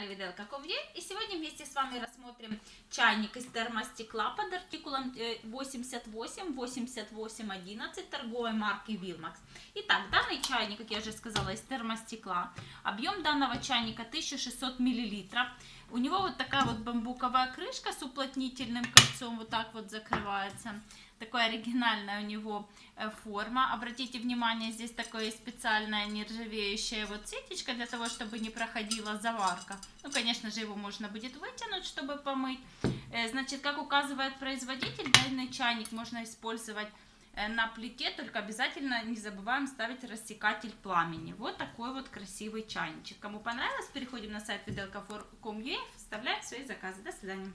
канале Виделка.com.ua, и сегодня вместе с вами рассмотрим чайник из термостекла под артикулом 888811 торговой марки Wilmax. Итак, данный чайник, как я уже сказала, из термостекла. Объем данного чайника 1600 мл. У него вот такая вот бамбуковая крышка с уплотнительным кольцом, вот так вот закрывается. Такая оригинальная у него форма. Обратите внимание, здесь такое специальная нержавеющая вот сетечка для того, чтобы не проходила заварка. Ну, конечно же, его можно будет вытянуть, чтобы помыть. Значит, как указывает производитель, данный чайник можно использовать на плите, только обязательно не забываем ставить рассекатель пламени. Вот такой вот красивый чайничек. Кому понравилось, переходим на сайт Виделка.com.ua, вставляем свои заказы. До свидания.